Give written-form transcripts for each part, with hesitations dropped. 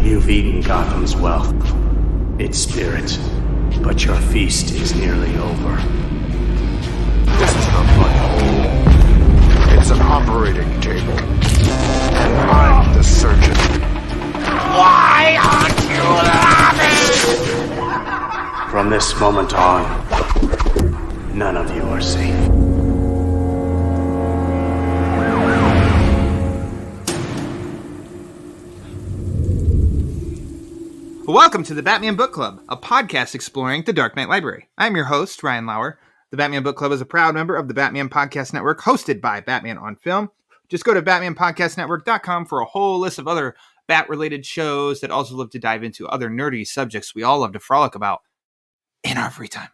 You've eaten Gotham's wealth, its spirit, but your feast is nearly over. This is not my home. It's an operating table. And I'm the surgeon. Why aren't you laughing? From this moment on, none of you are safe. Welcome to the Batman Book Club, a podcast exploring the Dark Knight Library. I'm your host, Ryan Lauer. The Batman Book Club is a proud member of the Batman Podcast Network, hosted by Batman on Film. Just go to batmanpodcastnetwork.com for a whole list of other Bat-related shows that also love to dive into other nerdy subjects we all love to frolic about in our free time.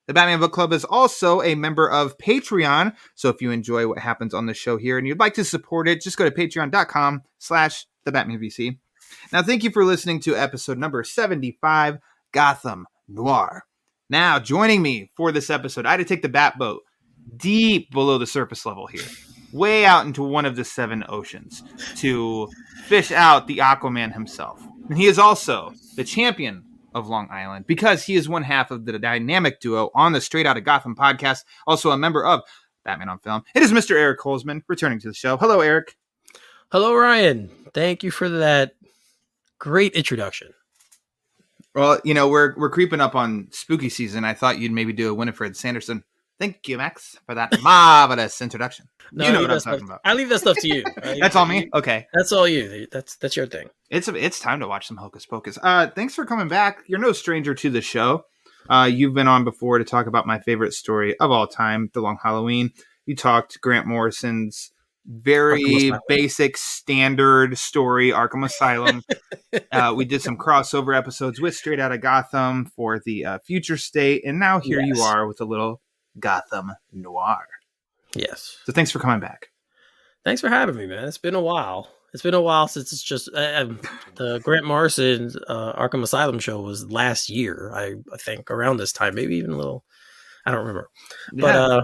The Batman Book Club is also a member of Patreon, so if you enjoy what happens on the show here and you'd like to support it, just go to patreon.com/thebatmanbc. Now, thank you for listening to episode number 75, Gotham Noir. Now, joining me for this episode, I had to take the Bat boat deep below the surface level here, way out into one of the 7 oceans, to fish out the Aquaman himself. And he is also the champion of Long Island, because he is one half of the dynamic duo on the Straight Outta Gotham podcast, also a member of Batman on Film. It is Mr. Eric Holzmann returning to the show. Hello, Eric. Hello, Ryan. Thank you for that great introduction. Well, you know, we're creeping up on spooky season. I thought you'd maybe do a Winifred Sanderson. Thank you, Max, for that marvelous introduction. No, you know what I'm talking about. I leave that stuff to you. That's all me? Okay. That's all you. That's your thing. It's time to watch some Hocus Pocus. Thanks for coming back. You're no stranger to the show. You've been on before to talk about my favorite story of all time, The Long Halloween. You talked Grant Morrison's very basic standard story, Arkham Asylum. We did some crossover episodes with Straight Outta Gotham for the future state, and now here you are with a little Gotham Noir. Yes. So thanks for coming back. Thanks for having me, man. It's been a while. It's been a while since it's just the Grant Morrison Arkham Asylum show was last year. I think around this time, maybe even a little. I don't remember. But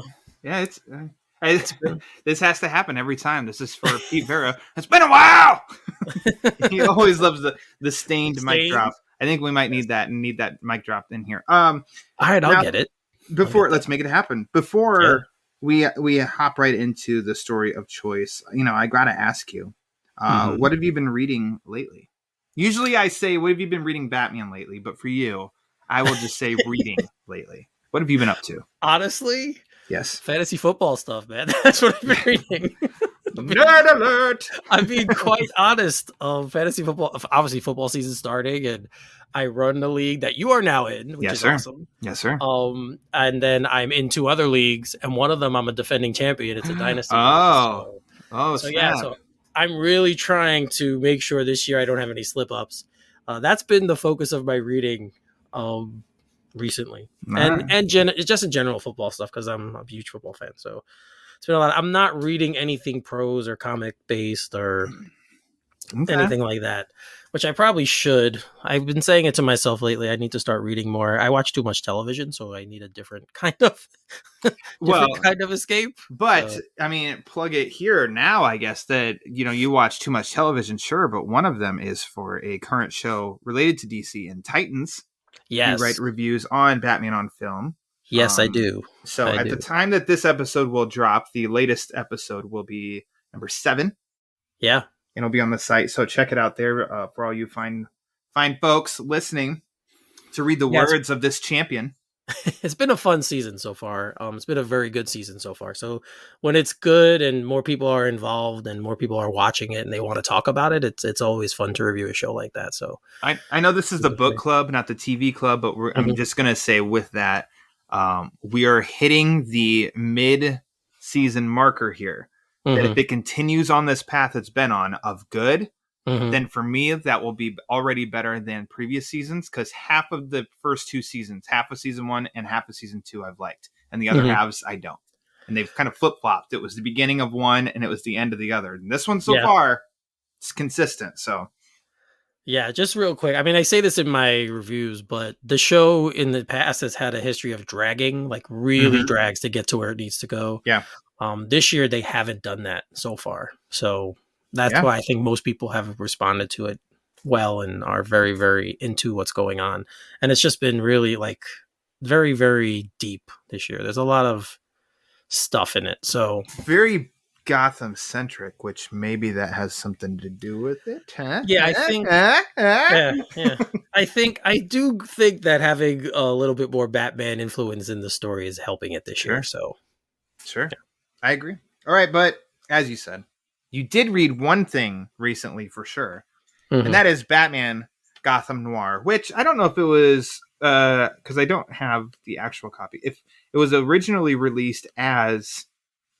this has to happen every time. This is for Pete Vera. It's been a while. He always loves the stained mic drop. I think we might need that mic drop in here. All right, I'll get it. Let's make it happen. Before we hop right into the story of choice, you know, I gotta ask you, what have you been reading lately? Usually I say, what have you been reading Batman lately? But for you, I will just say reading lately. What have you been up to? Honestly? Yes. Fantasy football stuff, man. That's what I've been reading. Nerd alert! I'm being quite honest. Fantasy football, obviously football season starting, and I run the league that you are now in, which is awesome. Yes, sir. And then I'm in 2 other leagues, and one of them I'm a defending champion. It's a dynasty. So I'm really trying to make sure this year I don't have any slip-ups. That's been the focus of my reading recently, and just in general football stuff, because I'm a huge football fan. So it's been a lot. I'm not reading anything prose or comic based or anything like that, which I probably should. I've been saying it to myself lately. I need to start reading more. I watch too much television, so I need a different kind of escape. But I mean, plug it here now. I guess that you watch too much television, sure, but one of them is for a current show related to DC and Titans. Yes. You write reviews on Batman on Film. Yes, I do. So the time that this episode will drop, the latest episode will be number 7. Yeah. And it'll be on the site. So check it out there for all you fine folks listening to read the words of this champion. It's been a fun season so far. It's been a very good season so far. So when it's good and more people are involved and more people are watching it and they want to talk about it, it's always fun to review a show like that. So I know this is the book club, not the TV club, but I'm just going to say with that, we are hitting the mid-season marker here. That if it continues on this path it's been on of good, then for me, that will be already better than previous seasons, because half of the first 2 seasons, half of season 1 and half of season 2 I've liked, and the other halves I don't. And they've kind of flip-flopped. It was the beginning of one and it was the end of the other. And this one so far, it's consistent. So yeah, just real quick. I mean, I say this in my reviews, but the show in the past has had a history of dragging, like really drags to get to where it needs to go. Yeah. This year they haven't done that so far. So that's why I think most people have responded to it well and are very, very into what's going on. And it's just been really like very, very deep this year. There's a lot of stuff in it. So Very Gotham centric, which maybe that has something to do with it. Huh? yeah, I think yeah. I do think that having a little bit more Batman influence in the story is helping it this year. So Sure. I agree. All right, but as you said, you did read one thing recently for sure, and that is Batman Gotham Noir, which I don't know if it was because I don't have the actual copy. If it was originally released as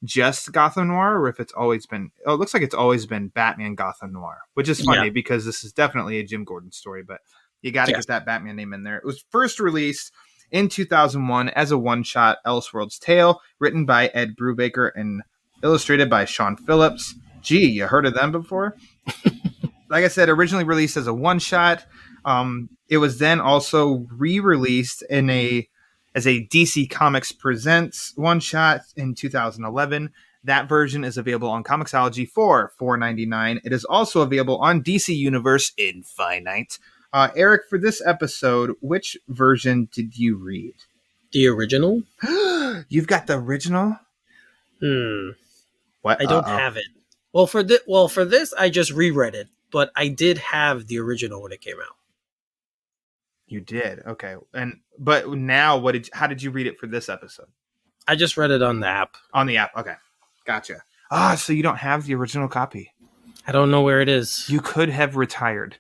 just Gotham Noir, or if it's always been. Oh, it looks like it's always been Batman Gotham Noir, which is funny because this is definitely a Jim Gordon story, but you got to get that Batman name in there. It was first released in 2001 as a one-shot Elseworlds tale, written by Ed Brubaker and illustrated by Sean Phillips. Gee, you heard of them before? Like I said, originally released as a one-shot. It was then also re-released as a DC Comics Presents one-shot in 2011. That version is available on Comixology for $4.99. It is also available on DC Universe Infinite. Eric, for this episode, which version did you read? the original? You've got the original? What? I don't have it. Well, for this, I just reread it, but I did have the original when it came out. You did, okay. But now, how did you read it for this episode? I just read it on the app. On the app, okay, gotcha. So you don't have the original copy? I don't know where it is. You could have retired.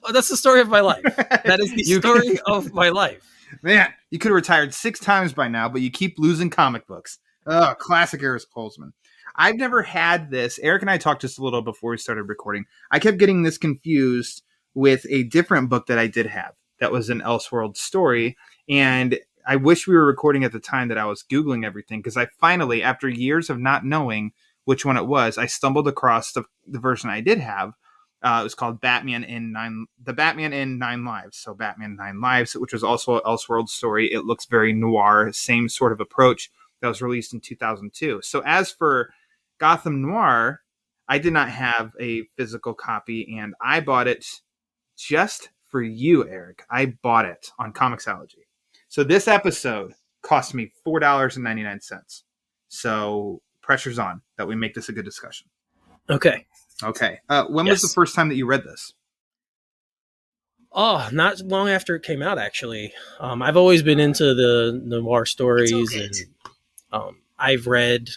Oh, that's the story of my life. That is the story of my life. Man, you could have retired 6 times by now, but you keep losing comic books. Oh, classic Eric Holzmann. I've never had this. Eric and I talked just a little before we started recording. I kept getting this confused with a different book that I did have. That was an Elseworlds story. And I wish we were recording at the time that I was Googling everything, because I finally, after years of not knowing which one it was, I stumbled across the version I did have. It was called The Batman in 9 Lives. So Batman 9 Lives, which was also an Elseworlds story. It looks very noir, same sort of approach. That was released in 2002. So as for Gotham Noir, I did not have a physical copy, and I bought it just for you, Eric. I bought it on Comixology. So this episode cost me $4.99. So pressure's on that we make this a good discussion. Okay. When was the first time that you read this? Oh, not long after it came out, actually. I've always been into the noir stories, and I read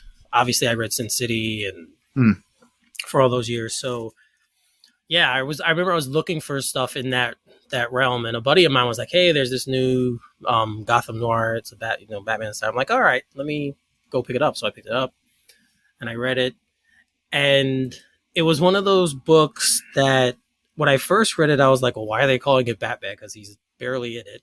Sin City and for all those years. So yeah, I remember I was looking for stuff in that realm, and a buddy of mine was like, "Hey, there's this new Gotham Noir. It's a Batman style." I'm like, "All right, let me go pick it up." So I picked it up and I read it, and it was one of those books that when I first read it, I was like, well, why are they calling it Batman? Because he's barely in it.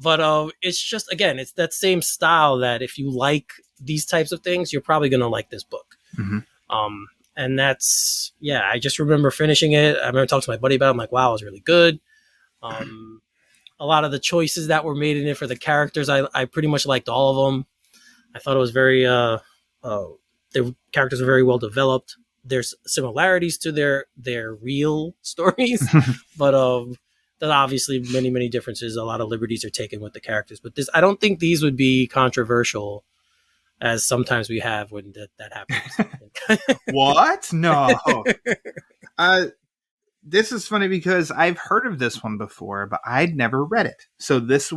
But it's just, again, it's that same style that if you like these types of things, you're probably going to like this book. And that's, I just remember finishing it. I remember talking to my buddy about it. I'm like, wow, it was really good. A lot of the choices that were made in it for the characters, I pretty much liked all of them. I thought it was very, the characters were very well developed. There's similarities to their real stories, but there's obviously many, many differences. A lot of liberties are taken with the characters, but I don't think these would be controversial as sometimes we have when that happens. What? No. This is funny because I've heard of this one before, but I'd never read it. So this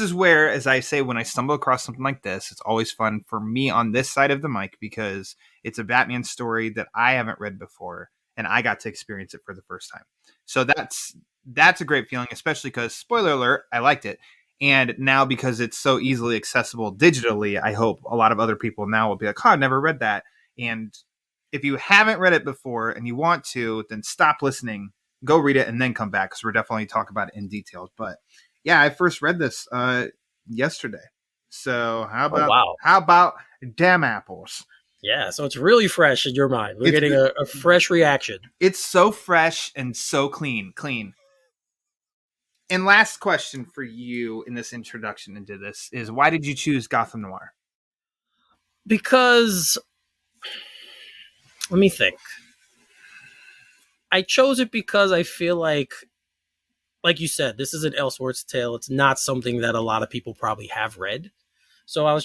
is where, as I say, when I stumble across something like this, it's always fun for me on this side of the mic because it's a Batman story that I haven't read before, and I got to experience it for the first time. So that's a great feeling, especially because, spoiler alert, I liked it. And now because it's so easily accessible digitally, I hope a lot of other people now will be like, oh, I never read that. And if you haven't read it before and you want to, then stop listening, go read it, and then come back because we're definitely talking about it in detail. But yeah, I first read this yesterday. So how about damn apples? Yeah, so it's really fresh in your mind. We're getting a fresh reaction. It's so fresh and so clean. And last question for you in this introduction into this is, why did you choose Gotham Noir? Because, let me think. I chose it because I feel like you said, this is an Elseworlds tale. It's not something that a lot of people probably have read. So I always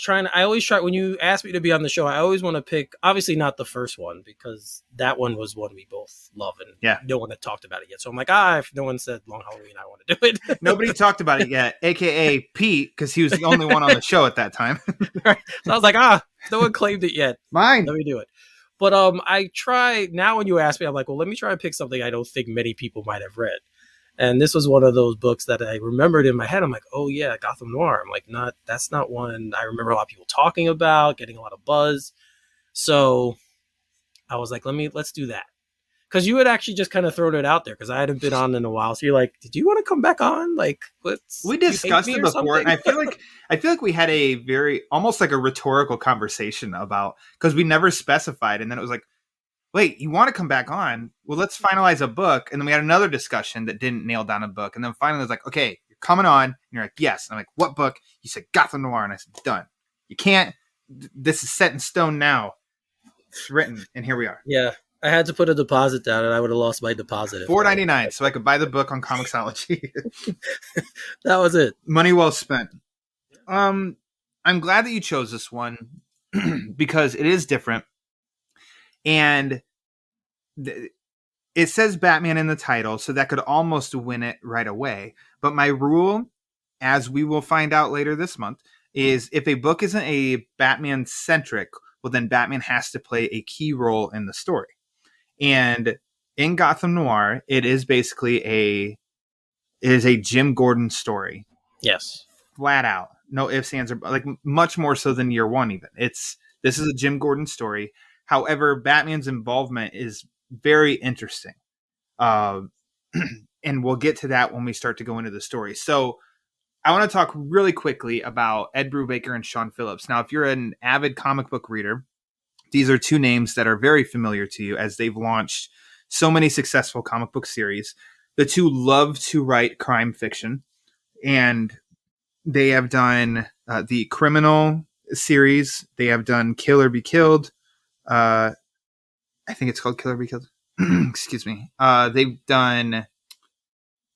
try, when you ask me to be on the show, I always want to pick, obviously not the first one, because that one was one we both love and no one had talked about it yet. So I'm like, if no one said Long Halloween, I want to do it. Nobody talked about it yet, aka Pete, because he was the only one on the show at that time. Right. So I was like, no one claimed it yet. Mine. Let me do it. But I try, now when you ask me, I'm like, well, let me try and pick something I don't think many people might have read. And this was one of those books that I remembered in my head. I'm like, oh yeah, Gotham Noir. I'm like, that's not one I remember a lot of people talking about, getting a lot of buzz. So I was like, let's do that. Because you had actually just kind of thrown it out there because I hadn't been on in a while. So you're like, did you want to come back on? Like, we discussed it before, and I feel like we had a very almost like a rhetorical conversation about, because we never specified, and then it was like, wait, you want to come back on? Well, let's finalize a book. And then we had another discussion that didn't nail down a book. And then finally it was like, okay, you're coming on. And you're like, yes. And I'm like, what book? You said Gotham Noir. And I said, done. You can't. This is set in stone now. It's written. And here we are. Yeah. I had to put a deposit down and I would have lost my deposit. $4.99. So I could buy the book on Comixology. That was it. Money well spent. I'm glad that you chose this one because it is different. And it says Batman in the title, so that could almost win it right away. But my rule, as we will find out later this month, is if a book isn't a Batman-centric, well, then Batman has to play a key role in the story. And in Gotham Noir, it is basically a Jim Gordon story. Yes. Flat out. No ifs, ands, or like much more so than year one even. This is a Jim Gordon story. However, Batman's involvement is very interesting. And we'll get to that when we start to go into the story. So I want to talk really quickly about Ed Brubaker and Sean Phillips. Now, if you're an avid comic book reader, these are two names that are very familiar to you as they've launched so many successful comic book series. The two love to write crime fiction, and they have done the Criminal series. They have done Kill or Be Killed. I think it's called Kill or Be Killed. Excuse me. They've done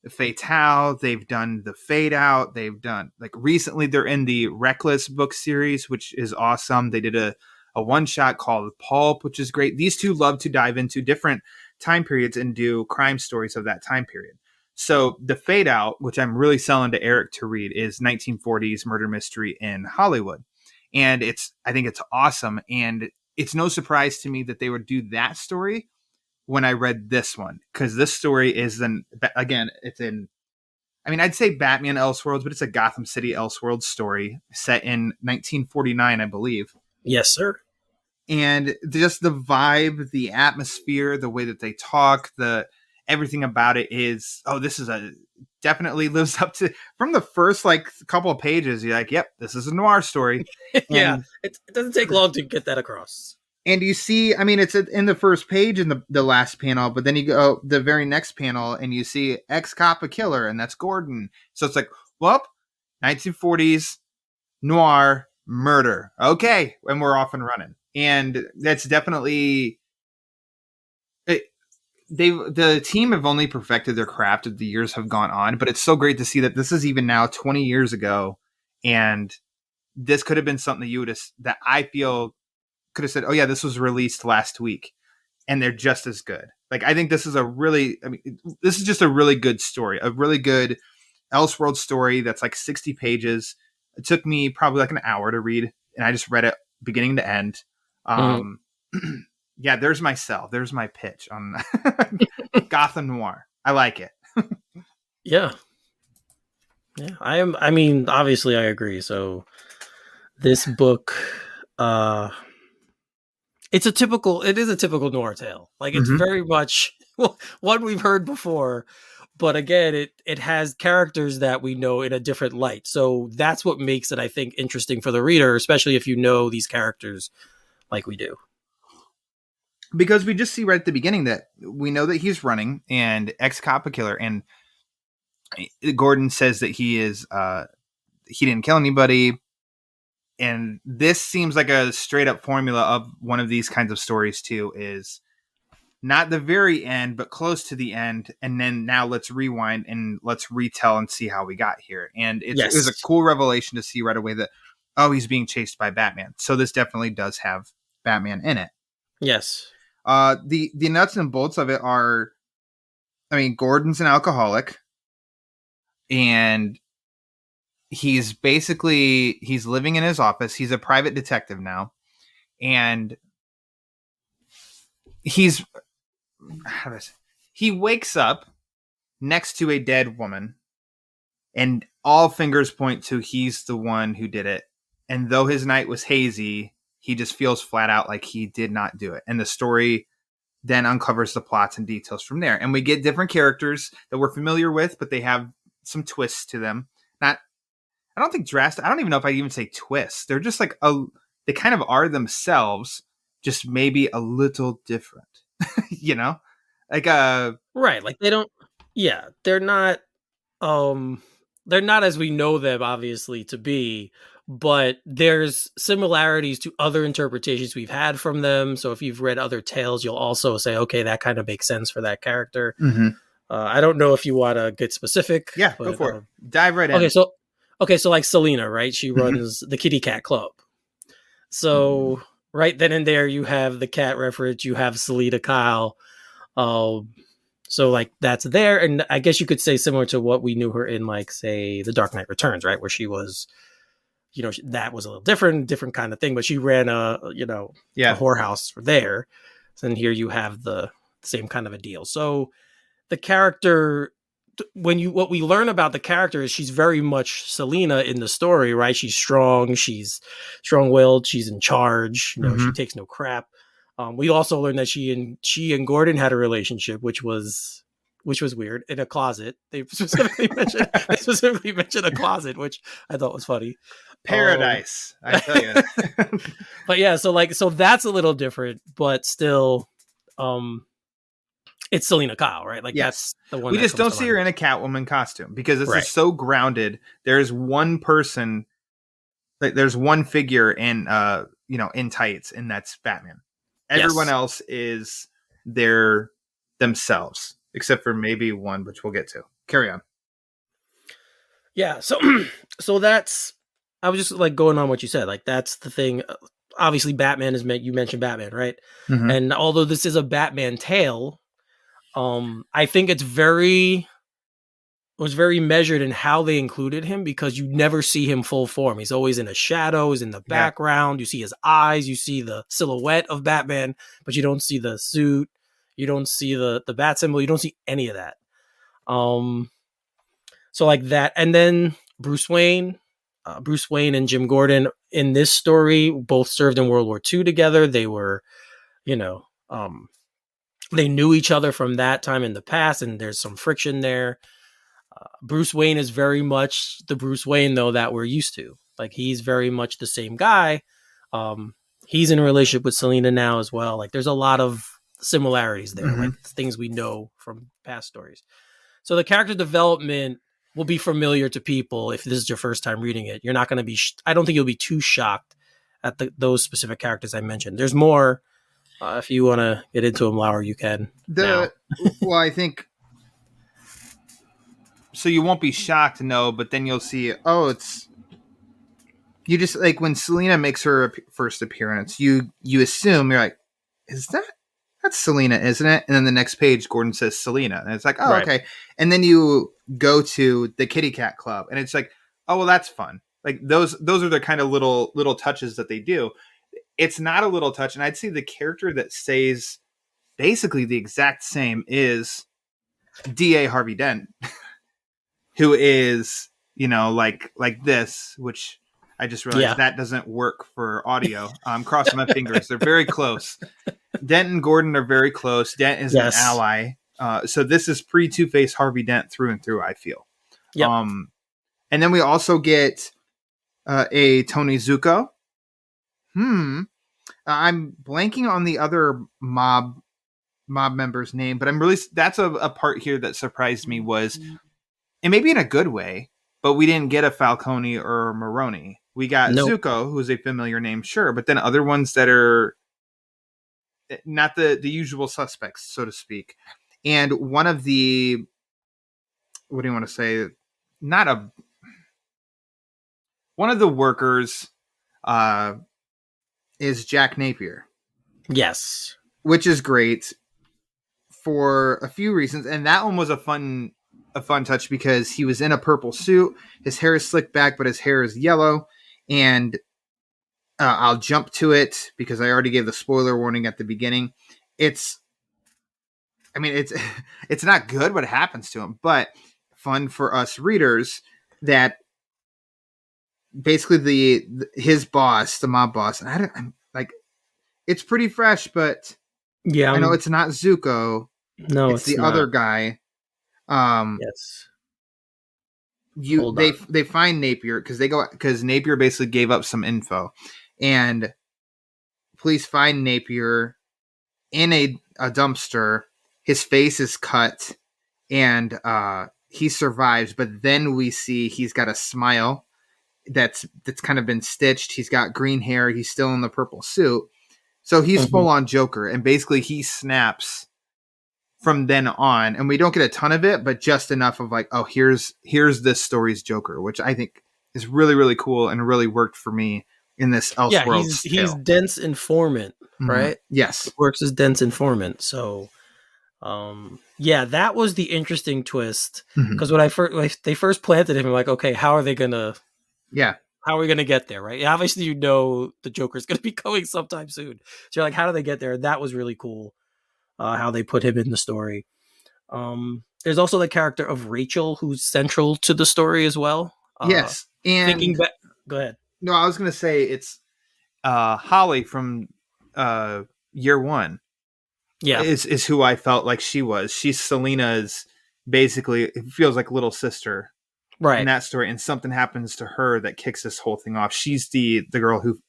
Fatale. They've done The Fade Out. They've done, like, recently they're in the Reckless book series, which is awesome. They did a one-shot called Pulp, which is great. These two love to dive into different time periods and do crime stories of that time period. So The Fade Out, which I'm really selling to Eric to read, is 1940s murder mystery in Hollywood. And I think it's awesome. And it's no surprise to me that they would do that story when I read this one, because this story is I'd say Batman Elseworlds, but it's a Gotham City Elseworlds story set in 1949, I believe. Yes, sir. And just the vibe, the atmosphere, the way that they talk, everything about it is, definitely lives up to, from the first couple of pages, you're like, yep, this is a noir story. Yeah, it doesn't take long to get that across. And you see, it's in the first page in the last panel, but then you go the very next panel and you see ex-cop a killer, and that's Gordon. So it's like, well, 1940s, noir, murder. Okay, and we're off and running. And that's definitely... the team have only perfected their craft as the years have gone on, but it's so great to see that this is even now 20 years ago, and this could have been something that I feel could have said, oh yeah, this was released last week, and they're just as good. Like, I think this is this is just a really good story, a really good Elseworlds story that's like 60 pages. It took me probably like an hour to read, and I just read it beginning to end. Yeah, there's my sell. There's my pitch on Gotham Noir. I like it. Yeah. Obviously I agree. So this book, it is a typical noir tale. Like, it's very much one we've heard before, but again, it has characters that we know in a different light. So that's what makes it, I think, interesting for the reader, especially if you know these characters like we do. Because we just see right at the beginning that we know that he's running and ex-cop a killer, and Gordon says that he didn't kill anybody. And this seems like a straight up formula of one of these kinds of stories too, is not the very end, but close to the end. And then now let's rewind and let's retell and see how we got here. And it was a cool revelation to see right away that, oh, he's being chased by Batman. So this definitely does have Batman in it. Yes. The nuts and bolts of it are, I mean, Gordon's an alcoholic, and he's living in his office. He's a private detective now, and he wakes up next to a dead woman, and all fingers point to he's the one who did it. And though his night was hazy, he just feels flat out like he did not do it. And the story then uncovers the plots and details from there. And we get different characters that we're familiar with, but they have some twists to them. I don't think drastic. I don't even know if I even say twists. They're just like they kind of are themselves, just maybe a little different, you know, like right. Like they're not as we know them obviously to be, but there's similarities to other interpretations we've had from them. So if you've read other tales, you'll also say, okay, that kind of makes sense for that character. Mm-hmm. I don't know if you want to get specific. Yeah, go for it. Dive right in. So like Selena, right? She runs the Kitty Cat Club. So right then and there, you have the cat reference. You have Selena Kyle. So like that's there, and I guess you could say similar to what we knew her in, like say The Dark Knight Returns, right, where she was, that was a little different kind of thing, but she ran a whorehouse there. And here you have the same kind of a deal. So the character, what we learn about the character is she's very much Selena in the story, right? She's strong, she's strong-willed, she's in charge, she takes no crap. We also learned that she and Gordon had a relationship, which was weird, in a closet. They specifically mentioned a closet, which I thought was funny. Paradise, I tell you. But yeah, so that's a little different, but still, it's Selena Kyle, right? Like that's the one. We just don't see her in a Catwoman costume because this is so grounded. There's one person, like there's one figure in in tights, and that's Batman. Everyone else is themselves, except for maybe one, which we'll get to. Carry on. Yeah, so that's, I was just like going on what you said. Like that's the thing. Obviously, Batman is you mentioned Batman, right? Mm-hmm. And although this is a Batman tale, I think it was very measured in how they included him, because you never see him full form. He's always in the shadows, in the background. You see his eyes, you see the silhouette of Batman, but you don't see the suit. You don't see the bat symbol. You don't see any of that. So like that. And then Bruce Wayne and Jim Gordon in this story both served in World War II together. They were, they knew each other from that time in the past, and there's some friction there. Bruce Wayne is very much the Bruce Wayne, though, that we're used to. Like, he's very much the same guy. He's in a relationship with Selena now as well. Like, there's a lot of similarities there, like things we know from past stories. So the character development will be familiar to people if this is your first time reading it. You're not going to be, I don't think you'll be too shocked at those specific characters I mentioned. There's more. If you want to get into them, Lauer, you can. Well, I think so. You won't be shocked, no, but then you'll see. Oh, you just like when Selena makes her first appearance. You assume, you're like, that's Selena, isn't it? And then the next page, Gordon says Selena, and it's like, oh, okay. And then you go to the Kitty Cat Club, and it's like, oh, well, that's fun. Like those are the kind of little touches that they do. It's not a little touch, and I'd say the character that stays basically the exact same is D.A. Harvey Dent, who is, like this, which I just realized that doesn't work for audio. I'm crossing my fingers. They're very close. Dent and Gordon are very close. Dent is an ally. So this is pre-Two-Face Harvey Dent through and through, I feel. Yep. And then we also get a Tony Zuko. I'm blanking on the other mob member's name, but that's a part here that surprised me was, and maybe in a good way, but we didn't get a Falcone or Maroni. We got Zuko, who's a familiar name, sure, but then other ones that are not the usual suspects, so to speak. And one of the, what do you want to say? One of the workers is Jack Napier. Yes. Which is great for a few reasons. And that one was a fun touch because he was in a purple suit. His hair is slicked back, but his hair is yellow. And I'll jump to it because I already gave the spoiler warning at the beginning. It's it's not good what happens to him, but fun for us readers that basically his boss, the mob boss, and I'm like, it's pretty fresh, but yeah, I know it's not Zuko. No, it's the other guy. Yes. They find Napier because Napier basically gave up some info, and police find Napier in a dumpster. His face is cut, and he survives. But then we see he's got a smile that's kind of been stitched. He's got green hair. He's still in the purple suit, so he's full on Joker, and basically he snaps from then on, and we don't get a ton of it, but just enough of like, oh, here's this story's Joker, which I think is really, really cool and really worked for me in this Elseworlds. Yeah, he's dense informant, right? Yes, works as dense informant. So, that was the interesting twist because when they first planted him, I'm like, okay, how are we gonna get there, right? Obviously, the Joker's gonna be coming sometime soon. So you're like, how do they get there? That was really cool. How they put him in the story. There's also the character of Rachel, who's central to the story as well. Yes, and go ahead. No, I was going to say it's Holly from year one. Yeah, is who I felt like she was. She's Selena's basically. It feels like little sister, right? In that story, and something happens to her that kicks this whole thing off. She's the girl who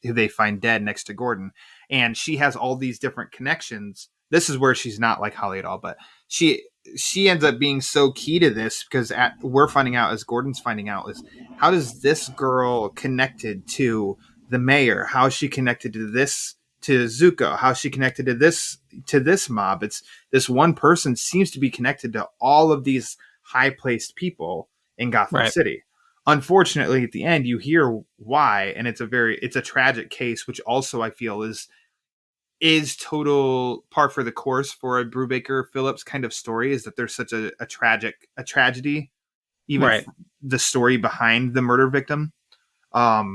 they find dead next to Gordon, and she has all these different connections. This is where she's not like Holly at all, but she ends up being so key to this because we're finding out, as Gordon's finding out, is how does this girl connected to the mayor? How is she connected to Zuko? How is she connected to this mob? It's this one person seems to be connected to all of these high placed people in Gotham City. Unfortunately, at the end, you hear why, and it's a tragic case, which also I feel is total par for the course for a Brubaker Phillips kind of story, is that there's such a tragedy, even the story behind the murder victim. But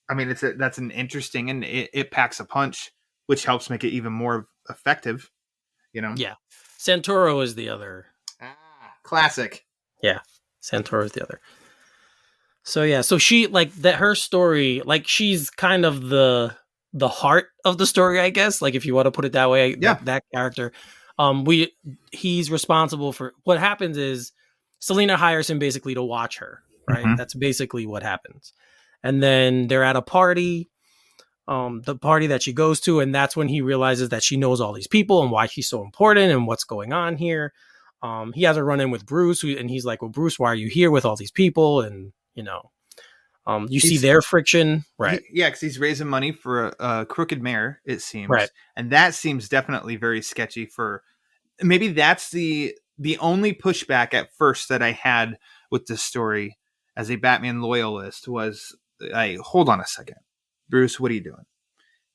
I mean, that's an interesting, and it packs a punch, which helps make it even more effective, Yeah. Santoro is the other. Classic. Yeah. Santoro is the other. So so she her story, she's kind of the heart of the story, I guess, if you want to put it that way. That character, he's responsible for what happens. Is Selena hires him basically to watch her, right? That's basically what happens. And then they're at a party, the party that she goes to, and that's when he realizes that she knows all these people and why she's so important and what's going on here. He has a run-in with Bruce, and he's like, well, Bruce, why are you here with all these people? And you see their friction, right? Because he's raising money for a crooked mayor, it seems, right? And that seems definitely very sketchy. For maybe that's the only pushback at first that I had with this story as a Batman loyalist was, hold on a second, Bruce, what are you doing?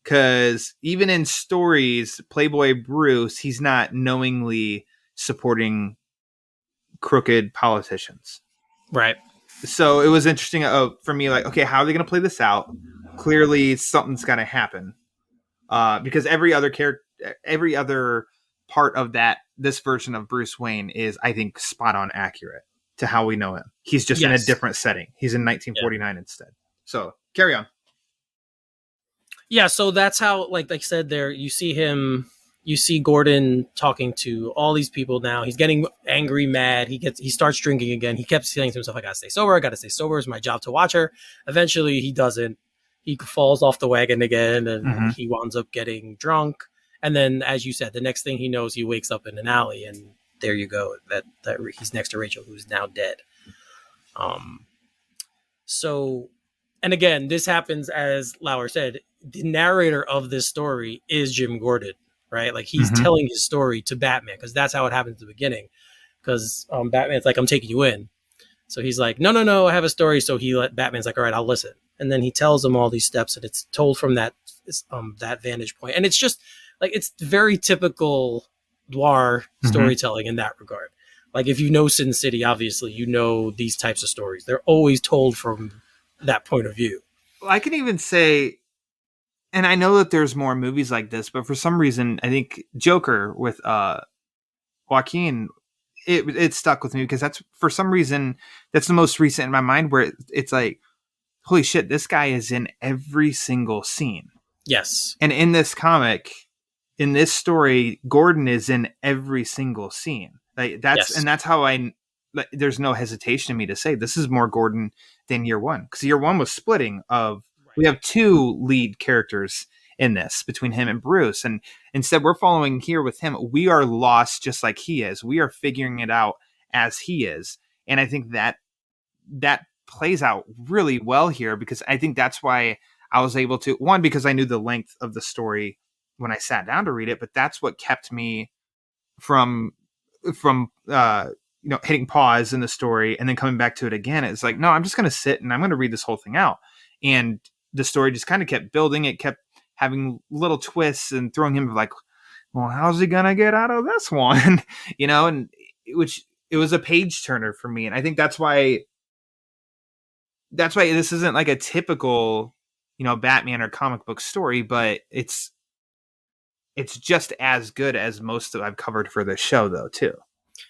Because even in stories, Playboy Bruce, he's not knowingly supporting crooked politicians, right? So it was interesting for me, okay, how are they going to play this out? Clearly something's got to happen, because every other part of this version of Bruce Wayne is, I think, spot on accurate to how we know him. He's just in a different setting. He's in 1949 instead. So carry on. Yeah, so that's how, like I said, there you see Gordon talking to all these people now. He's getting angry, mad. He starts drinking again. He kept saying to himself, I gotta stay sober. It's my job to watch her. Eventually he doesn't. He falls off the wagon again, and he winds up getting drunk. And then, as you said, the next thing he knows, he wakes up in an alley, and there you go. That he's next to Rachel, who's now dead. So, and again, this happens, as Lauer said, the narrator of this story is Jim Gordon, right? Like he's Mhm. telling his story to Batman because that's how it happens at the beginning. Because Batman's like, I'm taking you in. So he's like, no, I have a story. So Batman's like, all right, I'll listen. And then he tells him all these steps, and it's told from that vantage point. And it's just like, it's very typical noir storytelling in that regard. Like if you know Sin City, obviously you know these types of stories. They're always told from that point of view. Well, I can even say, and I know that there's more movies like this, but for some reason, I think Joker with Joaquin, it stuck with me because that's for some reason that's the most recent in my mind where it's like, holy shit, this guy is in every single scene. Yes. And in this comic, in this story, Gordon is in every single scene. Like that's how there's no hesitation in me to say this is more Gordon than year one. Because year one was splitting of we have two lead characters in this between him and Bruce. And instead we're following here with him. We are lost just like he is. We are figuring it out as he is. And I think that plays out really well here because I think that's why I was able to, one, because I knew the length of the story when I sat down to read it, but that's what kept me from hitting pause in the story and then coming back to it again. It's like, no, I'm just going to sit and I'm going to read this whole thing out. And the story just kind of kept building. It kept having little twists and throwing him like, well, how's he going to get out of this one? And which it was a page turner for me. And I think that's why this isn't like a typical, Batman or comic book story, but it's just as good as most that I've covered for this show, though, too.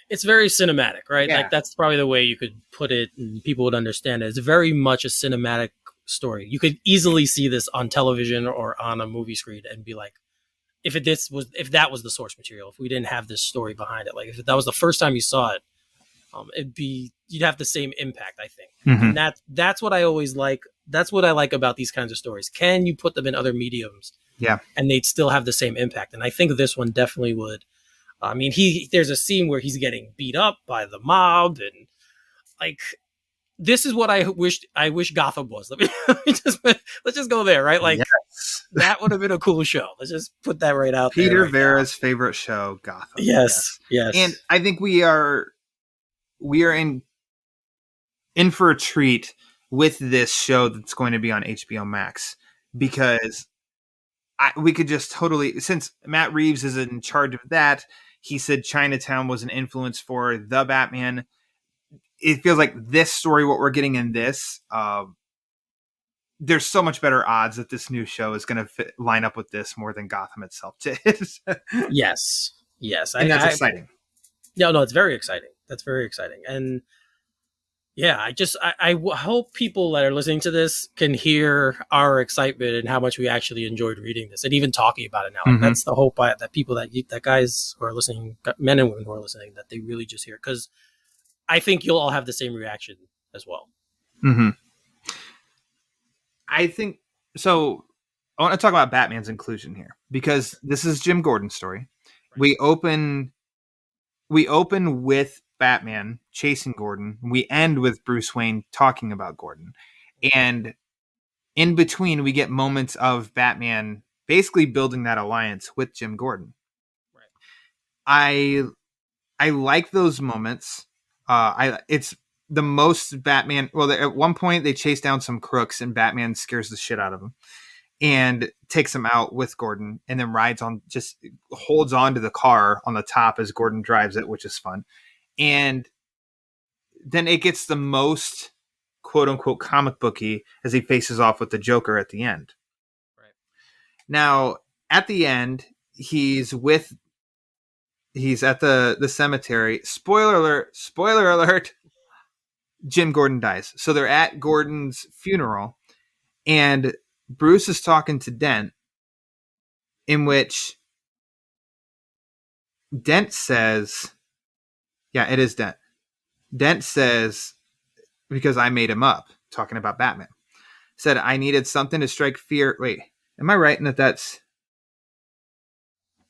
It's very cinematic, right? Yeah. Like that's probably the way you could put it, and people would understand it. It's very much a cinematic story. You could easily see this on television or on a movie screen and be like, if that was the source material, if we didn't have this story behind it, like if that was the first time you saw it, you'd have the same impact, I think. Mm-hmm. And that's what I always like. That's what I like about these kinds of stories. Can you put them in other mediums? Yeah. And they'd still have the same impact. And I think this one definitely would. I mean, there's a scene where he's getting beat up by the mob, and like, this is what I wish Gotham was. Let's just go there, right? Like, yes. That would have been a cool show. Let's just put that right out there. Peter Vera's favorite show, Gotham. Yes. And I think we are in for a treat with this show that's going to be on HBO Max because we could just totally, since Matt Reeves is in charge of that, he said Chinatown was an influence for the Batman. It feels like this story, what we're getting in this, there's so much better odds that this new show is going to line up with this more than Gotham itself did. Yes. And that's exciting. No, it's very exciting. That's very exciting. And yeah, I hope people that are listening to this can hear our excitement and how much we actually enjoyed reading this and even talking about it now. Like, that's the hope that people that guys who are listening, men and women who are listening, that they really just hear, because I think you'll all have the same reaction as well. Mm-hmm. I think so. I want to talk about Batman's inclusion here because this is Jim Gordon's story. Right. We open with Batman chasing Gordon. We end with Bruce Wayne talking about Gordon. And in between, we get moments of Batman basically building that alliance with Jim Gordon. Right. I like those moments. It's the most Batman. Well, at one point they chase down some crooks and Batman scares the shit out of them and takes them out with Gordon and then just holds on to the car on the top as Gordon drives it, which is fun. And then it gets the most quote unquote comic booky as he faces off with the Joker at the end. Right. Now, at the end, he's at the cemetery. Spoiler alert. Jim Gordon dies. So they're at Gordon's funeral and Bruce is talking to Dent, in which Dent says, yeah, it is Dent. Dent says, because I made him up, talking about Batman, said, I needed something to strike fear. Wait, am I right in that's...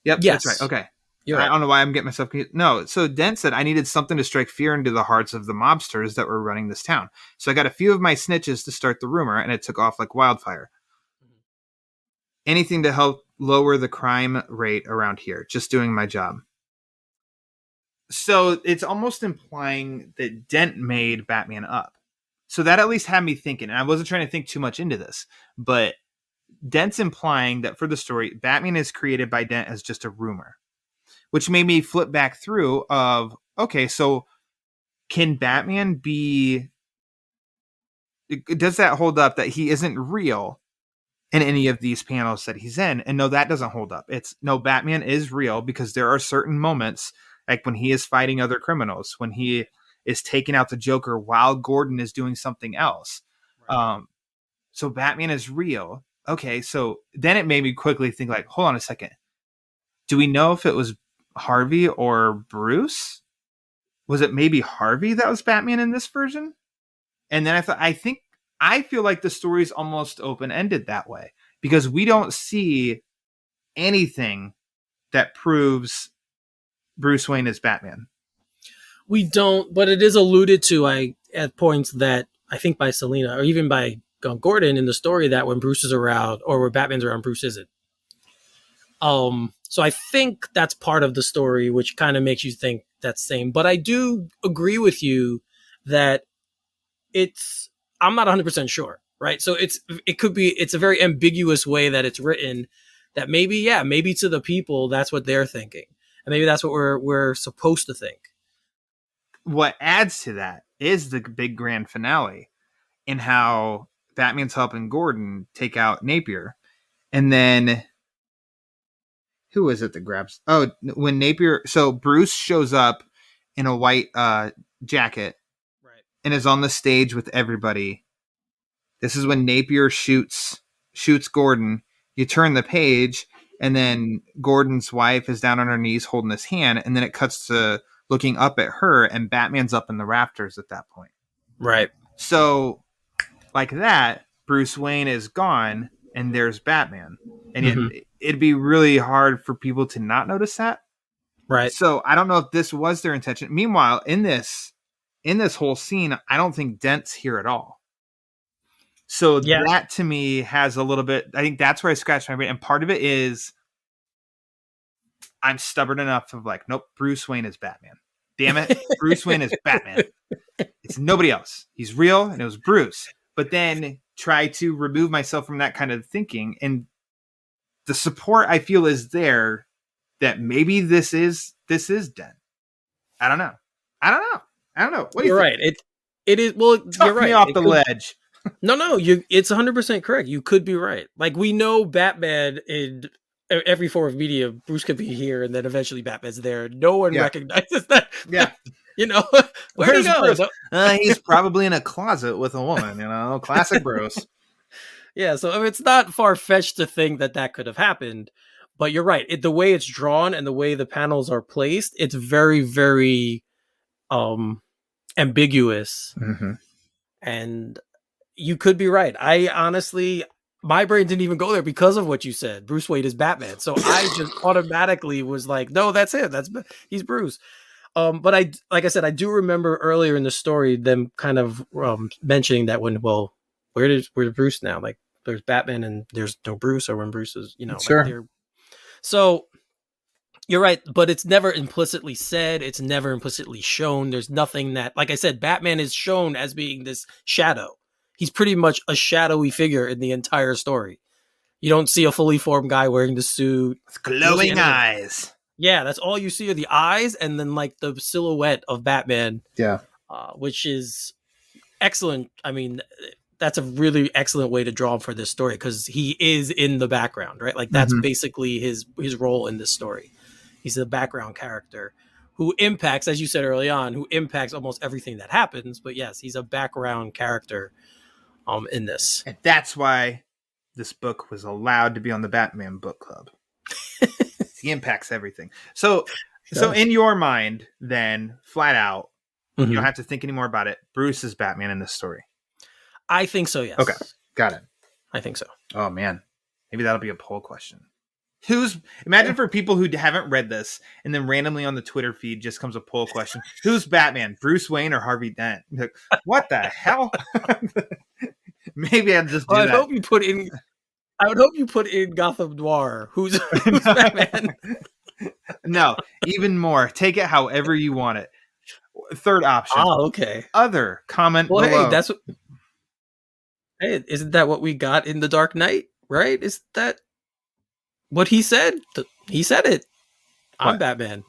Yep, yes. That's right. Okay. I don't know why I'm getting myself confused. No, so Dent said, I needed something to strike fear into the hearts of the mobsters that were running this town. So I got a few of my snitches to start the rumor, and it took off like wildfire. anything to help lower the crime rate around here. Just doing my job. So it's almost implying that Dent made Batman up. So that at least had me thinking. And I wasn't trying to think too much into this, but Dent's implying that for the story, Batman is created by Dent as just a rumor, which made me flip back through of, okay, so can Batman be, does that hold up that he isn't real in any of these panels that he's in? And no, that doesn't hold up. It's no, Batman is real because there are certain moments like when he is fighting other criminals, when he is taking out the Joker while Gordon is doing something else. Right. So Batman is real. Okay, so then it made me quickly think like, hold on a second. Do we know if it was Harvey or Bruce? Was it maybe Harvey that was Batman in this version? And then I feel like the story's almost open-ended that way because we don't see anything that proves Bruce Wayne is Batman. We don't, but it is alluded to at points that I think by Selina or even by Gordon in the story that when Bruce is around or when Batman's around, Bruce isn't. So I think that's part of the story, which kind of makes you think that's same. But I do agree with you that I'm not 100% sure, right? So it's a very ambiguous way that it's written that maybe to the people, that's what they're thinking. And maybe that's what we're supposed to think. What adds to that is the big grand finale in how Batman's helping Gordon take out Napier. And then who is it that grabs? Oh, when Napier. So Bruce shows up in a white jacket, right, and is on the stage with everybody. This is when Napier shoots Gordon. You turn the page, and then Gordon's wife is down on her knees holding his hand, and then it cuts to looking up at her, and Batman's up in the rafters at that point. Right. So, like that, Bruce Wayne is gone, and there's Batman. And it'd be really hard for people to not notice that. Right. So, I don't know if this was their intention. Meanwhile, in this whole scene, I don't think Dent's here at all. So that to me has a little bit, I think that's where I scratched my brain. And part of it is I'm stubborn enough of like, nope, Bruce Wayne is Batman. Damn it. Bruce Wayne is Batman. It's nobody else. He's real and it was Bruce. But then try to remove myself from that kind of thinking. And the support I feel is there that maybe this is Dent. I don't know. What do you think? Right. It is. Well, Talk you're right. Me off the ledge. No, it's 100% correct. You could be right. Like we know Batman in every form of media, Bruce could be here and then eventually Batman's there. No one recognizes that. Yeah. Where'd he go? He's probably in a closet with a woman, classic Bruce. Yeah. So I mean, it's not far-fetched to think that could have happened, but you're right. The way it's drawn and the way the panels are placed, it's very, very ambiguous. Mm-hmm. And you could be right. I honestly, my brain didn't even go there because of what you said. Bruce Wayne is Batman. So I just automatically was like, no, that's him. He's Bruce. But like I said, I do remember earlier in the story, them kind of mentioning that where's Bruce now? Like there's Batman and there's no Bruce, or when Bruce is, sure. Like so you're right, but it's never implicitly said. It's never implicitly shown. There's nothing that, like I said, Batman is shown as being this shadow. He's pretty much a shadowy figure in the entire story. You don't see a fully formed guy wearing the suit. With glowing eyes. Yeah, that's all you see are the eyes and then like the silhouette of Batman. Yeah. Which is excellent. I mean, that's a really excellent way to draw him for this story because he is in the background, right? Like that's basically his role in this story. He's a background character who impacts, as you said early on, who impacts almost everything that happens. But yes, he's a background character in this. And that's why this book was allowed to be on the Batman book club. He impacts everything. So in your mind, then, flat out, you don't have to think anymore about it. Bruce is Batman in this story. I think so, yes. Okay, got it. I think so. Oh, man. Maybe that'll be a poll question. Imagine for people who haven't read this, and then randomly on the Twitter feed just comes a poll question. Who's Batman, Bruce Wayne or Harvey Dent? Like, what the hell? Maybe I'll just do that. I hope you put in... I would hope you put in Gotham Noir. Who's Batman? No, even more. Take it however you want it. Third option. Okay. Other. Comment Well, below. hey, that's what. Hey, isn't that what we got in The Dark Knight? Right? Is that what he said? He said it. I'm What? Batman.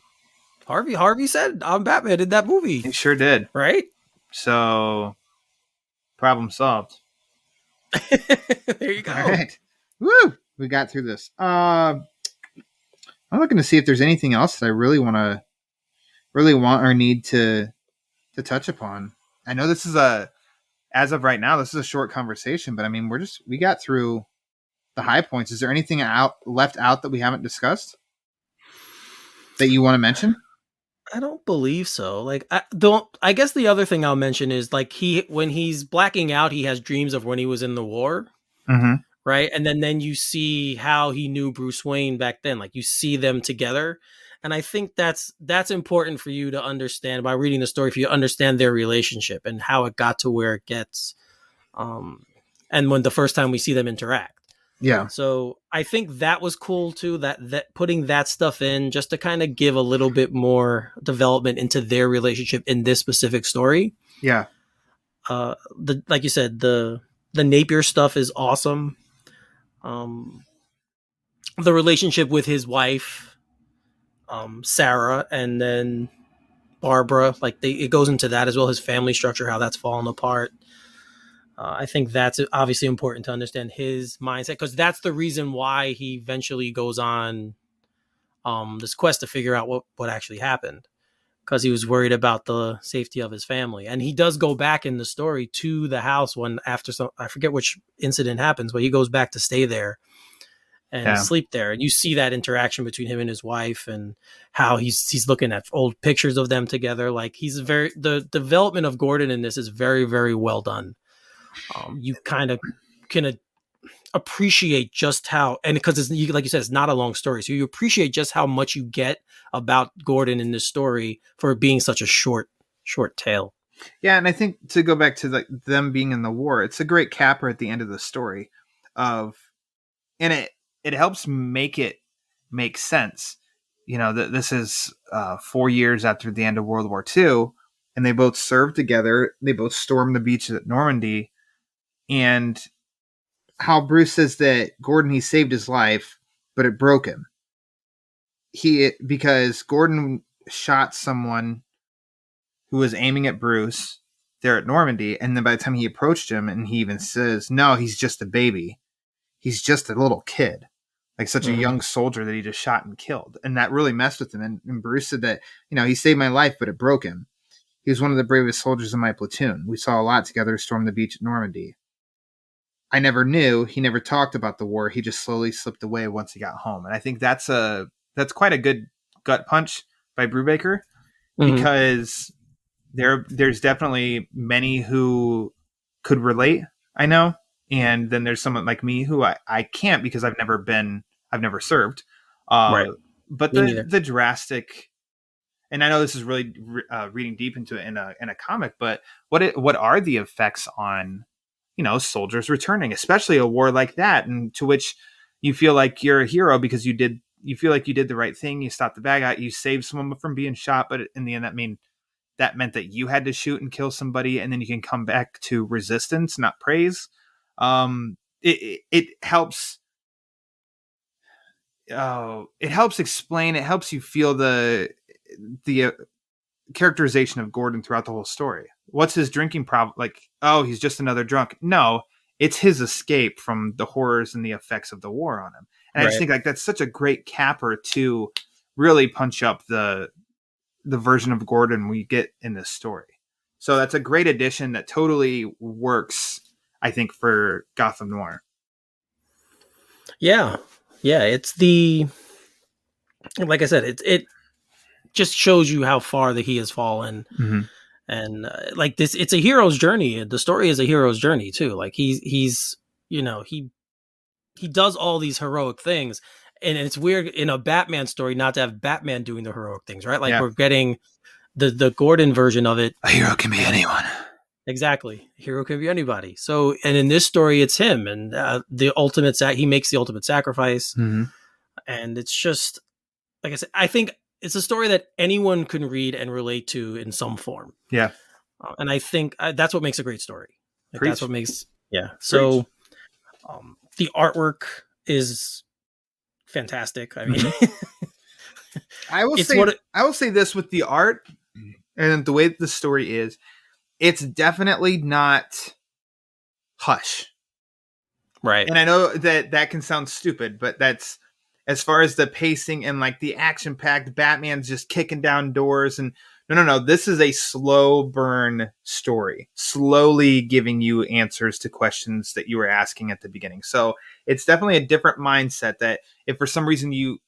Harvey said I'm Batman in that movie. He sure did. Right? So, problem solved. There you go. All right. Woo! We got through this. I'm looking to see if there's anything else that I really want or need to touch upon. I know this is as of right now, this is a short conversation, but I mean, we got through the high points. Is there anything left out that we haven't discussed that you want to mention? I don't believe so. Like, I guess the other thing I'll mention is like when he's blacking out, he has dreams of when he was in the war. Mm-hmm. Right. And then you see how he knew Bruce Wayne back then. Like, you see them together. And I think that's important for you to understand by reading the story, for you to understand their relationship and how it got to where it gets. And when the first time we see them interact. Yeah. So I think that was cool too, that putting that stuff in just to kind of give a little bit more development into their relationship in this specific story. Yeah. Like you said, the Napier stuff is awesome. The relationship with his wife, Sarah, and then Barbara, like it goes into that as well. His family structure, how that's fallen apart. I think that's obviously important to understand his mindset, because that's the reason why he eventually goes on this quest to figure out what actually happened, because he was worried about the safety of his family. And he does go back in the story to the house after I forget which incident happens, but he goes back to stay there and sleep there. And you see that interaction between him and his wife and how he's looking at old pictures of them together. Like, the development of Gordon in this is very, very well done. You kind of can appreciate just how, and because like you said, it's not a long story, so you appreciate just how much you get about Gordon in this story for it being such a short tale. Yeah, and I think to go back to them being in the war, it's a great capper at the end of the story and it helps make it make sense. You know, that this is 4 years after the end of World War II, and they both served together. They both stormed the beaches at Normandy. And how Bruce says that Gordon, he saved his life, but it broke him. Because Gordon shot someone who was aiming at Bruce there at Normandy, and then by the time he approached him, and he even says, no, he's just a baby. He's just a little kid. Like such a young soldier that he just shot and killed. And that really messed with him. And Bruce said that, you know, he saved my life, but it broke him. He was one of the bravest soldiers in my platoon. We saw a lot together storm the beach at Normandy. I never knew. He never talked about the war. He just slowly slipped away once he got home. And I think that's quite a good gut punch by Brubaker, because there's definitely many who could relate, I know. And then there's someone like me who I can't, because I've never served. Right. But the drastic, and I know this is really reading deep into it in a comic, but what are the effects on, you know, soldiers returning, especially a war like that, and to which you feel like you're a hero because you feel like you did the right thing. You stopped the bad guy, you saved someone from being shot, but in the end, that meant that you had to shoot and kill somebody, and then you can come back to resistance, not praise. It helps. It helps explain. It helps you feel the characterization of Gordon throughout the whole story. What's his drinking problem? Like, oh, he's just another drunk. No, it's his escape from the horrors and the effects of the war on him. And I just think like that's such a great capper to really punch up the version of Gordon we get in this story. So that's a great addition that totally works, I think, for Gotham Noir. Yeah. It's like I said, it just shows you how far that he has fallen. And like this, it's a hero's journey. The story is a hero's journey too. Like he's you know, he does all these heroic things, and it's weird in a Batman story not to have Batman doing the heroic things, right? Like we're getting the Gordon version of it. A hero can be anyone. Exactly. Hero can be anybody. So, and in this story, it's him, and he makes the ultimate sacrifice, Mm-hmm. and it's just like I said. I think it's a story that anyone can read and relate to in some form. Yeah. And I think that's what makes a great story. Like, Preach. that's what makes So, the artwork is fantastic. I mean, I will say this with the art and the way that the story is. It's definitely not Hush. right. And I know that can sound stupid, but that's as far as the pacing and like the action packed Batman's just kicking down doors. And no. This is a slow burn story, slowly giving you answers to questions that you were asking at the beginning. So it's definitely a different mindset that if for some reason you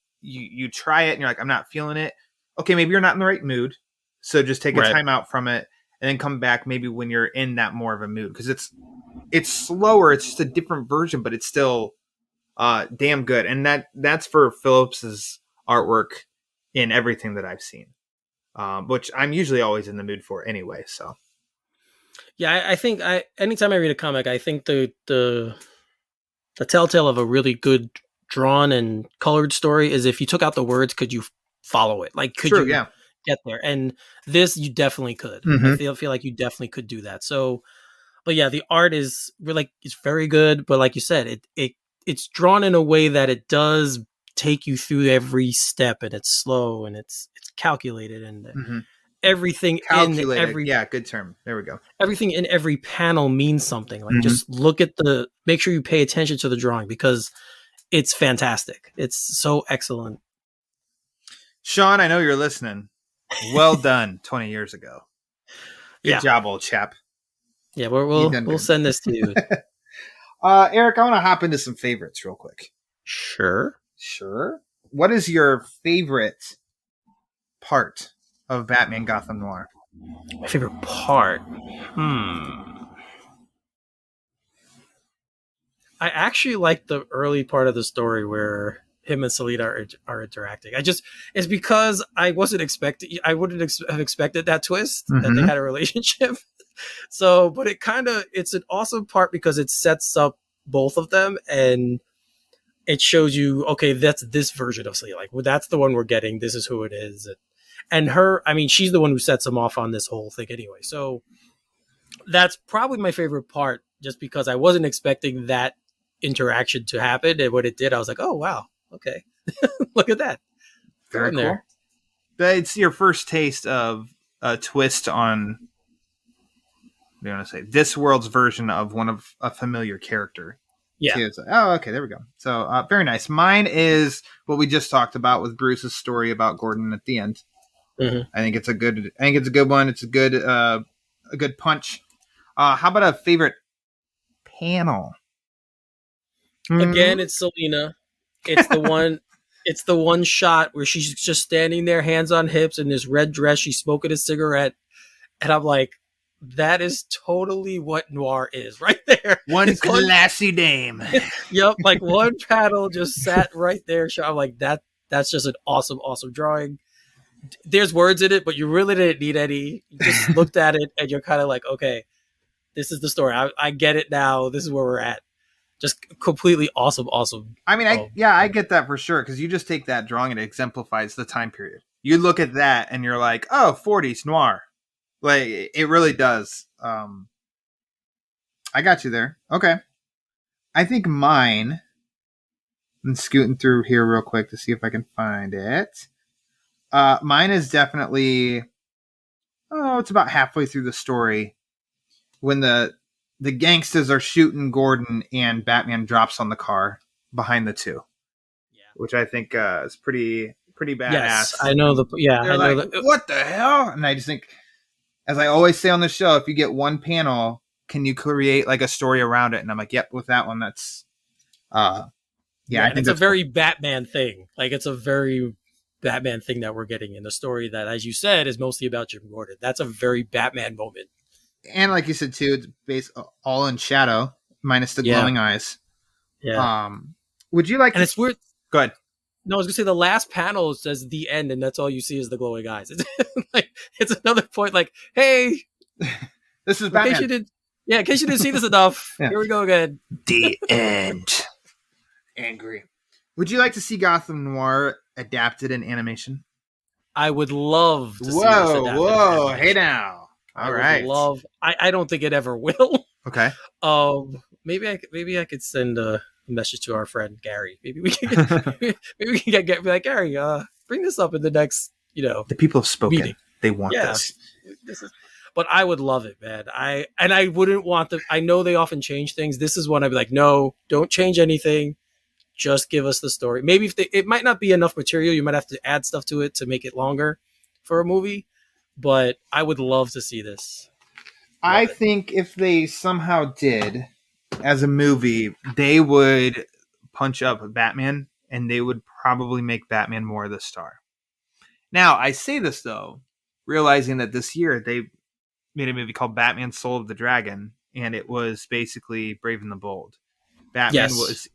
try it and you're like, I'm not feeling it. Okay, maybe you're not in the right mood. So just take a time out from it and then come back maybe when you're in that more of a mood. Because it's slower. It's just a different version, but it's still damn good. And that's for Phillips's artwork in everything that I've seen, which I'm usually always in the mood for anyway. So yeah, I think anytime I read a comic, I think the telltale of a really good drawn and colored story is if you took out the words, could you follow it? Like, could you get there? And this, you definitely could. Mm-hmm. I feel like you definitely could do that. So, but yeah, the art is it's very good. But like you said, it's drawn in a way that it does take you through every step, and it's slow and it's calculated, and everything calculated. In every good term. There we go. Everything in every panel means something. Like just look at make sure you pay attention to the drawing because it's fantastic. It's so excellent. Sean, I know you're listening. Well done 20 years ago. Good job, old chap. Yeah, we'll send this to you. Eric, I want to hop into some favorites real quick. Sure. What is your favorite part of Batman Gotham Noir? My favorite part? I actually like the early part of the story where him and Selina are interacting. It's because I wouldn't have expected that twist that they had a relationship. So, but it's an awesome part because it sets up both of them and it shows you, okay, that's this version of Selina. Like, well, that's the one we're getting. This is who it is. And her, I mean, she's the one who sets him off on this whole thing anyway. So that's probably my favorite part just because I wasn't expecting that interaction to happen. And when it did, I was like, oh, wow. Okay. Look at that. Very cool. There. It's your first taste of a twist on, what do you want to say, this world's version of one of a familiar character. Yeah. Okay. There we go. So very nice. Mine is what we just talked about with Bruce's story about Gordon at the end. I think it's a good one. It's a good punch. How about a favorite panel? Again, it's Selina. It's the one shot where she's just standing there, hands on hips, in this red dress. She's smoking a cigarette, and I'm like, that is totally what Noir is right there. One classy dame. Yep, like one panel just sat right there. So I'm like, that's just an awesome drawing. There's words in it, but you really didn't need any. You just looked at it, and you're kind of like, okay, this is the story. I get it now. This is where we're at. Just completely awesome. I mean, I get that for sure because you just take that drawing and it exemplifies the time period. You look at that and you're like, oh, 40s noir. Like, it really does. I got you there. Okay. I think mine, I'm scooting through here real quick to see if I can find it. Mine is definitely, it's about halfway through the story when the gangsters are shooting Gordon and Batman drops on the car behind the two. Yeah. Which I think is pretty badass. Yes, I know what the hell? And I just think, as I always say on the show, if you get one panel, can you create like a story around it? And I'm like, yep, with that one, that's I think it's a very Batman thing. Like, it's a very Batman thing that we're getting in the story that, as you said, is mostly about Jim Gordon. That's a very Batman moment. And like you said too, it's based all in shadow, minus the glowing eyes. Yeah. Would you like? And it's weird. Go ahead. No, I was gonna say the last panel says the end, and that's all you see is the glowing eyes. It's like, it's another point. Like, hey, This is In case Batman. you did, yeah, in case you didn't see this enough, Yeah. here we go again. The end. Angry. Would you like to see Gotham Noir adapted in animation? I would love to see this adapted. Whoa, hey now. I All would right. love. I don't think it ever will. Okay. Maybe I could send a message to our friend Gary. Maybe we can maybe we can be like, Gary, bring this up in the next, The people have spoken. Meeting. They want this. But I would love it, man. I wouldn't want I know they often change things. This is one I'd be like, no, don't change anything. Just give us the story. Maybe it might not be enough material. You might have to add stuff to it to make it longer for a movie. But I would love to see this. I think if they somehow did, as a movie, they would punch up Batman, and they would probably make Batman more the star. Now, I say this, though, realizing that this year they made a movie called Batman Soul of the Dragon, and it was basically Brave and the Bold. Batman was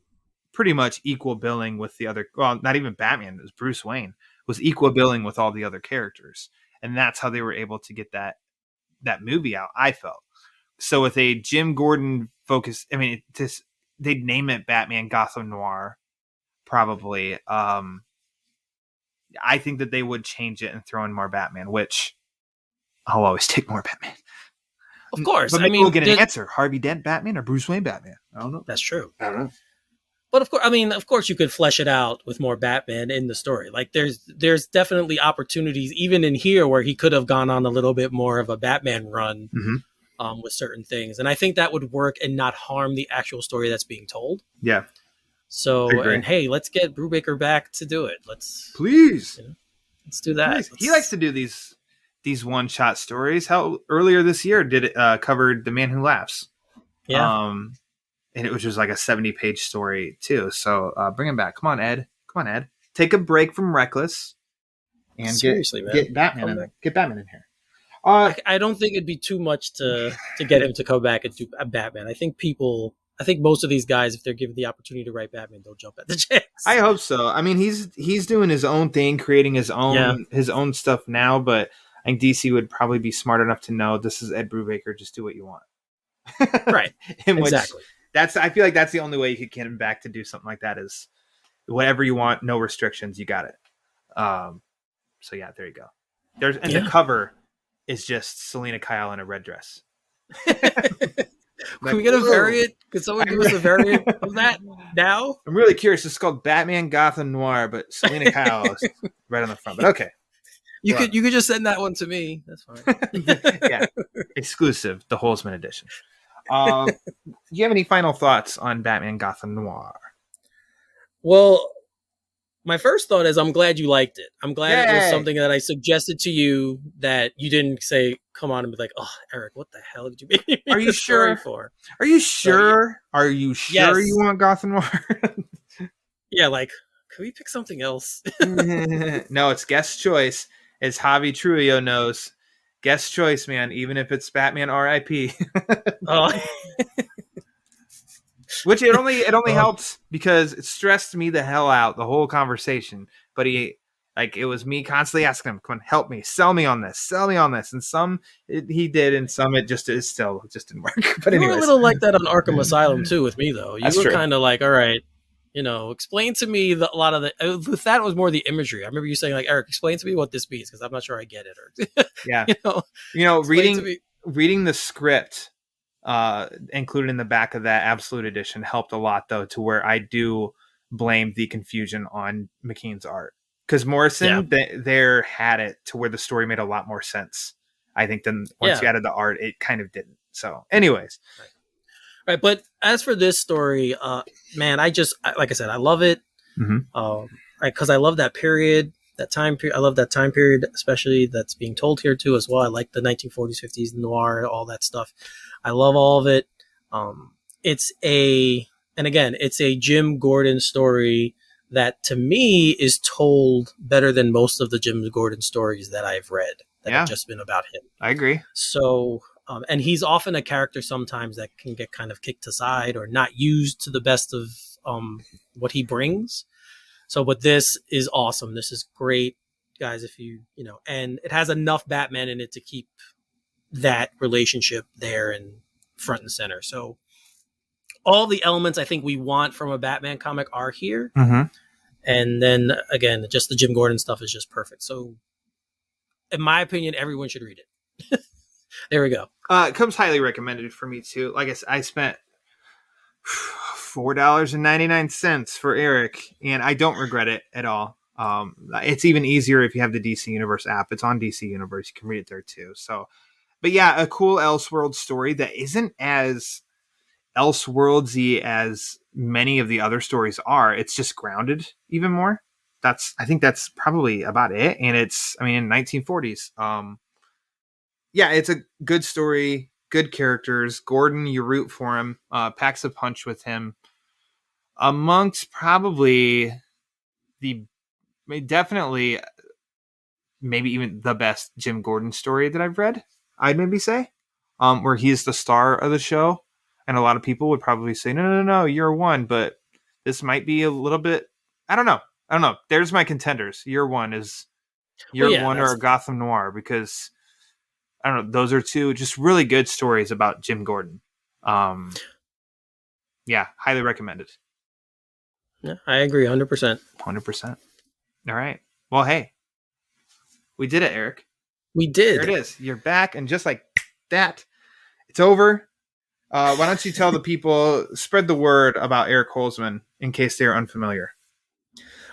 pretty much equal billing with the other, well, not even Batman, it was Bruce Wayne, was equal billing with all the other characters. And that's how they were able to get that movie out, I felt. So with a Jim Gordon focus, I mean, they'd name it Batman Gotham Noir, probably. I think that they would change it and throw in more Batman, which I'll always take more Batman. Of course. But maybe we'll get an answer. Harvey Dent Batman or Bruce Wayne Batman? I don't know. That's true. I don't know. But of course, you could flesh it out with more Batman in the story. Like there's definitely opportunities, even in here, where he could have gone on a little bit more of a Batman run with certain things, and I think that would work and not harm the actual story that's being told. Yeah. So, and hey, let's get Brubaker back to do it. Let's please, let's do that. He likes to do these one shot stories. How earlier this year did it covered The Man Who Laughs? Yeah. And it was just like a 70-page story too. So bring him back. Come on, Ed. Take a break from Reckless and get Batman in. Get Batman in here. I don't think it'd be too much to get him to come back and do Batman. I think most of these guys, if they're given the opportunity to write Batman, they'll jump at the chance. I hope so. I mean, he's doing his own thing, creating his own stuff now. But I think DC would probably be smart enough to know this is Ed Brubaker. Just do what you want. Right. Exactly. I feel like that's the only way you could get him back to do something like that is whatever you want, no restrictions, you got it. So yeah, there you go. The cover is just Selena Kyle in a red dress. Can we get a variant? Could someone give us a variant of that now? I'm really curious. It's called Batman Gotham Noir, but Selena Kyle is right on the front. But okay. You could just send that one to me. That's fine. Yeah. Exclusive, the Holzmann edition. Do you have any final thoughts on Batman Gotham Noir? Well, my first thought is I'm glad you liked it. I'm glad it was something that I suggested to you that you didn't say, come on and be like, oh, Eric, what the hell did you make me Are you sure? For? Are you sure? Are you sure you want Gotham Noir? Yeah, like, can we pick something else? No, it's guest choice. As Javi Trujillo knows. Guest choice, man, even if it's Batman R.I.P. Which it only helped because it stressed me the hell out the whole conversation. But it was me constantly asking him, "Come on, help me, sell me on this." And some he did, and some it just didn't work. But you were a little like that on Arkham Asylum too with me though. You were kind of like, all right, explain to me a lot of the. With that, it was more the imagery. I remember you saying like, Eric, explain to me what this means because I'm not sure I get it. Or yeah, reading the script. Included in the back of that Absolute Edition helped a lot though, to where I do blame the confusion on McKean's art because Morrison there had it to where the story made a lot more sense. I think than once you added the art, it kind of didn't. So, anyways, right. But as for this story, man, like I said, I love it. Because I love that period. That time period, I love that time period, especially that's being told here too as well. I like the 1940s, 50s noir, all that stuff. I love all of it. It's a Jim Gordon story that to me is told better than most of the Jim Gordon stories that I've read that have just been about him. I agree. So, and he's often a character sometimes that can get kind of kicked aside or not used to the best of what he brings. So, but this is awesome. This is great, guys. If and it has enough Batman in it to keep that relationship there and front and center. So all the elements I think we want from a Batman comic are here. Mm-hmm. And then again, just the Jim Gordon stuff is just perfect. So in my opinion, everyone should read it. There we go. It comes highly recommended for me too. Like I spent $4.99 for Eric, and I don't regret it at all. It's even easier if you have the DC Universe app. It's on DC Universe. You can read it there too. So, but yeah, a cool Elseworlds story that isn't as Elseworldsy as many of the other stories are. It's just grounded even more. I think that's probably about it. And it's, I mean, in 1940s. Yeah, it's a good story, good characters. Gordon, you root for him, packs a punch with him. Amongst probably definitely maybe even the best Jim Gordon story that I've read, I'd maybe say, where he's the star of the show. And a lot of people would probably say, no, Year One. But this might be a little bit, I don't know. There's my contenders. Year One is Year One or Gotham Noir, because I don't know. Those are two just really good stories about Jim Gordon. Yeah, highly recommended. Yeah, I agree 100%. 100%. All right. Well, hey, we did it, Eric. We did. There it is. You're back, and just like that, it's over. Why don't you tell the people, spread the word about Eric Holzmann in case they're unfamiliar.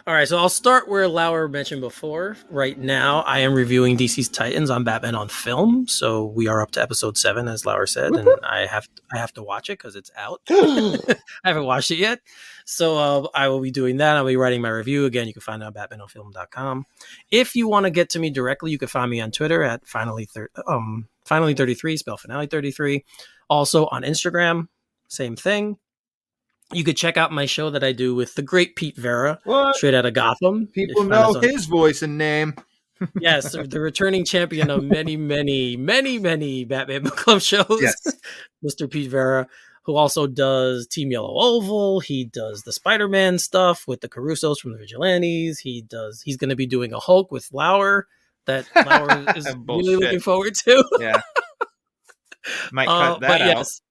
All right, so I'll start where Lauer mentioned before. Right now, I am reviewing DC's Titans on Batman on Film. So we are up to episode 7, as Lauer said, and I have to watch it because it's out. I haven't watched it yet. So I will be doing that. I'll be writing my review. Again, you can find it on batmanonfilm.com. If you want to get to me directly, you can find me on Twitter at finally33, spell finale33. Also on Instagram, same thing. You could check out my show that I do with the great Pete Vera, Straight Outta Gotham. People know his voice and name. Yes, the returning champion of many Batman Book Club shows. Yes. Mr. Pete Vera, who also does Team Yellow Oval. He does the Spider-Man stuff with the Carussos from the Vigilantes. He's going to be doing a Hulk with Lauer that Lauer is really looking forward to. Yeah. Might cut that out. Yes.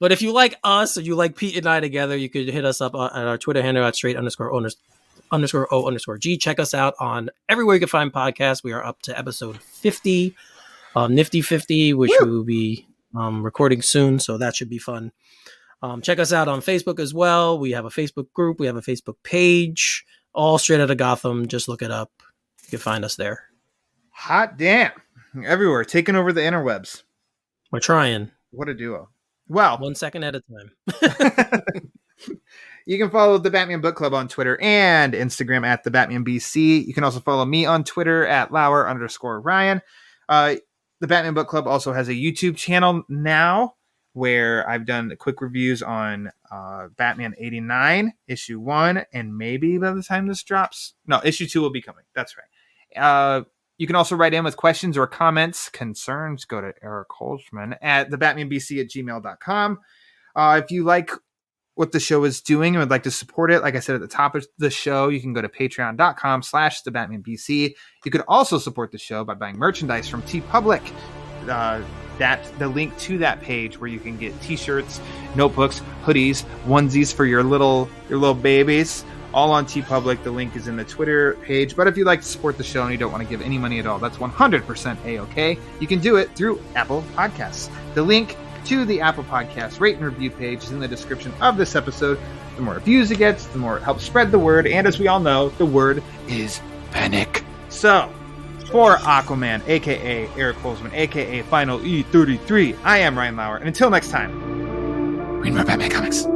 But if you like us or you like Pete and I together, you could hit us up at our Twitter handle at straight_O_G. Check us out on everywhere you can find podcasts. We are up to episode 50, Nifty 50, which we will be recording soon. So that should be fun. Check us out on Facebook as well. We have a Facebook group. We have a Facebook page. All Straight Outta Gotham. Just look it up. You can find us there. Hot damn. Everywhere. Taking over the interwebs. We're trying. What a duo. Well, 1 second at a time. You can follow the Batman Book Club on Twitter and Instagram at thebatmanbc. You can also follow me on Twitter at Lauer_Ryan. The Batman Book Club also has a YouTube channel now where I've done quick reviews on Batman 89, issue 1, and maybe by the time this drops, no, issue 2 will be coming. That's right. You can also write in with questions or comments, concerns. Go to Eric Holzmann at thebatmanbc@gmail.com. If you like what the show is doing and would like to support it, like I said at the top of the show, you can go to patreon.com/thebatmanbc. You could also support the show by buying merchandise from TeePublic. The link to that page where you can get t-shirts, notebooks, hoodies, onesies for your little babies. All on TeePublic. The link is in the Twitter page. But if you'd like to support the show and you don't want to give any money at all, that's 100% A-OK. You can do it through Apple Podcasts. The link to the Apple Podcasts rate and review page is in the description of this episode. The more reviews it gets, the more it helps spread the word. And as we all know, the word is panic. So, for Aquaman, a.k.a. Eric Holzmann, a.k.a. Final E33, I am Ryan Lauer. And until next time, read more Batman comics.